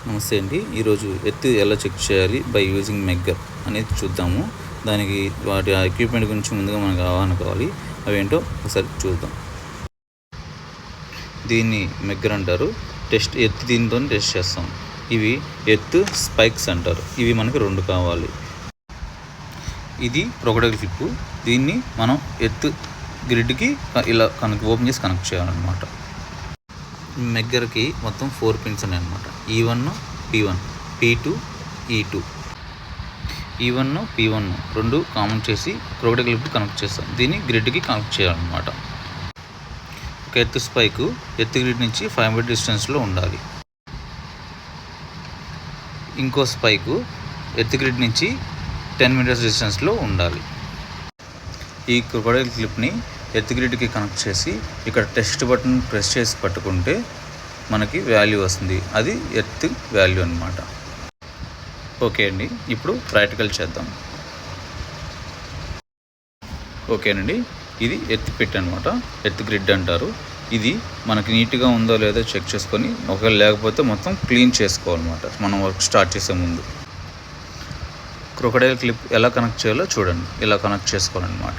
నమస్తే అండి. ఈరోజు ఎత్తు ఎలా చెక్ చేయాలి బై యూజింగ్ మెగ్గర్ అనేది చూద్దాము. దానికి వాటి ఎక్విప్మెంట్ గురించి ముందుగా మనకు అవగాహన కావాలి. అవేంటో ఒకసారి చూద్దాం. దీన్ని మెగ్గర్ అంటారు. ఎత్తు దీనితో టెస్ట్ చేస్తాం. ఇవి ఎత్తు స్పైక్స్ అంటారు. ఇవి మనకు 2 కావాలి. ఇది క్రొకడైల్ క్లిప్. దీన్ని మనం ఎత్తు గ్రిడ్కి ఇలా ఓపెన్ చేసి కనెక్ట్ చేయాలన్నమాట. మెగ్గర్కి మొత్తం 4 పిన్స్ ఉన్నాయన్నమాట. E1, P1, P2, E2. E1, P1 2 common చేసి క్రొకడైల్ క్లిప్ కనెక్ట్ చేస్తాం. దీన్ని గ్రిడ్కి కనెక్ట్ చేయాలన్నమాట. ఒక ఎత్తు స్పైకు ఎత్తు గ్రిడ్ నుంచి 5 మీటర్ డిస్టెన్స్లో ఉండాలి. ఇంకో స్పైకు ఎత్తు గ్రిడ్ నుంచి 10 మీటర్స్ డిస్టెన్స్లో ఉండాలి. ఈ క్రొకడైల్ క్లిప్ని ఎత్తు గ్రిడ్కి కనెక్ట్ చేసి ఇక్కడ టెస్ట్ బటన్ ప్రెస్ చేసి పట్టుకుంటే మనకి వాల్యూ వస్తుంది. అది ఎత్తు వాల్యూ అన్నమాట. ఓకే అండి, ఇప్పుడు ప్రాక్టికల్ చేద్దాం. ఓకేనండి, ఇది ఎత్తు పెట్టి అనమాట. ఎత్తు గ్రిడ్ అంటారు. ఇది మనకి నీట్గా ఉందో లేదో చెక్ చేసుకొని, ఒకవేళ లేకపోతే మొత్తం క్లీన్ చేసుకోవాలన్నమాట మనం వర్క్ స్టార్ట్ చేసే ముందు. క్రొకడైల్ క్లిప్ ఎలా కనెక్ట్ చేయాలో చూడండి. ఇలా కనెక్ట్ చేసుకోవాలన్నమాట.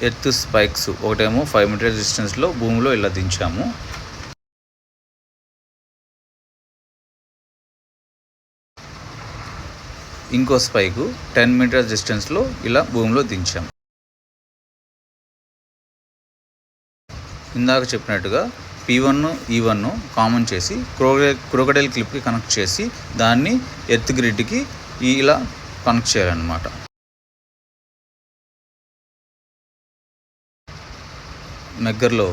ఎత్తు స్పైక్స్ ఒకటేమో 5 మీటర్ డిస్టెన్స్లో భూమిలో ఇలా దించాము. ఇంకో స్పైకు 10 మీటర్స్ డిస్టెన్స్లో ఇలా భూమిలో దించాము. ఇందాక చెప్పినట్టుగా P1, E1 కామన్ చేసి క్రొకడైల్ క్లిప్కి కనెక్ట్ చేసి దాన్ని ఎత్తు గ్రిడ్కి ఇలా కనెక్ట్ చేయాలన్నమాట. మెగ్గర్లో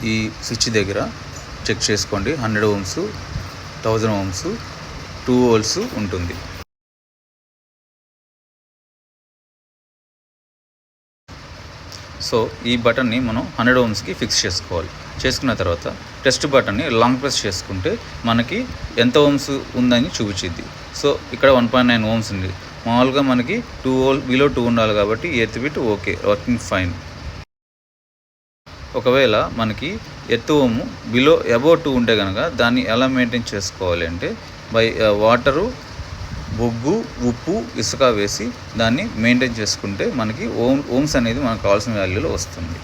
ఈ స్విచ్ దగ్గర చెక్ చేసుకోండి. 100 ohms, 1000 ohms, 2 volts ఉంటుంది. సో ఈ బటన్ని మనం 100 ohmsకి ఫిక్స్ చేసుకోవాలి. చేసుకున్న తర్వాత టెస్ట్ బటన్ని లాంగ్ ప్రెస్ చేసుకుంటే మనకి ఎంత ohms ఉందని చూపించింది. సో ఇక్కడ 1.9 ohms ఉంది. మామూలుగా మనకి 2 volt బిలో 2 ఉండాలి కాబట్టి ఎత్తు బిట్ ఓకే, వర్కింగ్ ఫైన్. ఒకవేళ మనకి ఎత్తు ఓము బిలో అబౌవ్ 2 ఉంటే కనుక దాన్ని ఎలా మెయింటైన్ చేసుకోవాలి అంటే బై వాటరు, బొగ్గు, ఉప్పు, ఇసుక వేసి దాన్ని మెయింటైన్ చేసుకుంటే మనకి ఓమ్స్ అనేది మనకు కావాల్సిన వాల్యూలో వస్తుంది.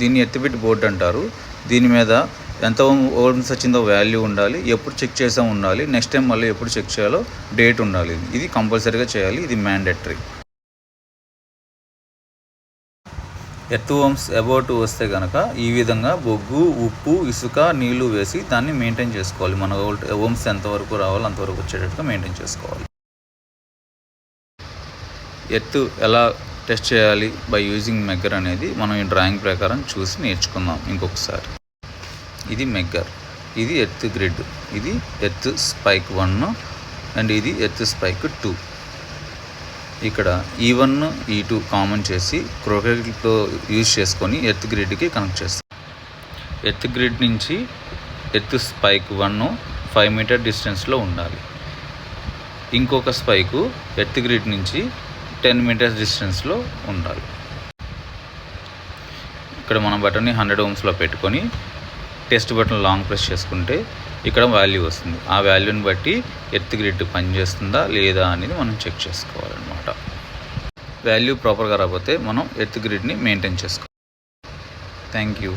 దీన్ని ఎత్తుబిట్ బోర్డు అంటారు. దీని మీద ఎంత ఓమ్స్ వచ్చిందో వాల్యూ ఉండాలి, ఎప్పుడు చెక్ చేసాం ఉండాలి, నెక్స్ట్ టైం మళ్ళీ ఎప్పుడు చెక్ చేయాలో డేట్ ఉండాలి. ఇది కంపల్సరీగా చేయాలి. ఇది మ్యాండేటరీ. ఎత్తు ఓమ్స్ అబౌవ్ 2 వస్తే కనుక ఈ విధంగా బొగ్గు, ఉప్పు, ఇసుక, నీళ్లు వేసి దాన్ని మెయింటైన్ చేసుకోవాలి. మన ఓమ్స్ ఎంతవరకు రావాలో అంతవరకు వచ్చేటట్టుగా మెయింటైన్ చేసుకోవాలి. ఎత్తు ఎలా టెస్ట్ చేయాలి బై యూజింగ్ మెగ్గర్ అనేది మనం ఈ డ్రాయింగ్ ప్రకారం చూసి నేర్చుకుందాం ఇంకొకసారి. ఇది మెగ్గర్, ఇది ఎత్తు గ్రిడ్, ఇది ఎత్తు స్పైక్ 1 అండ్ ఇది ఎత్తు స్పైక్ 2. ఇక్కడ E1, E2 కామన్ చేసి క్రొకడైల్ క్లిప్తో యూజ్ చేసుకొని ఎత్తు గ్రిడ్కి కనెక్ట్ చేస్తాం. ఎత్తు గ్రిడ్ నుంచి ఎత్తు స్పైక్ 1 5 మీటర్ డిస్టెన్స్లో ఉండాలి. ఇంకొక స్పైకు ఎత్తు గ్రిడ్ నుంచి 10 మీటర్స్ డిస్టెన్స్లో ఉండాలి. ఇక్కడ మన బటన్ని 100 ohmsలో పెట్టుకొని టెస్ట్ బటన్ లాంగ్ ప్రెస్ చేసుకుంటే ఇక్కడ వాల్యూ వస్తుంది. ఆ వాల్యూని బట్టి ఎత్తు గ్రిడ్ పనిచేస్తుందా లేదా అనేది మనం చెక్ చేసుకోవాలన్నమాట. వాల్యూ ప్రాపర్గా రాకపోతే మనం ఎత్తు గ్రిడ్ని మెయింటైన్ చేసుకోవాలి. Thank you.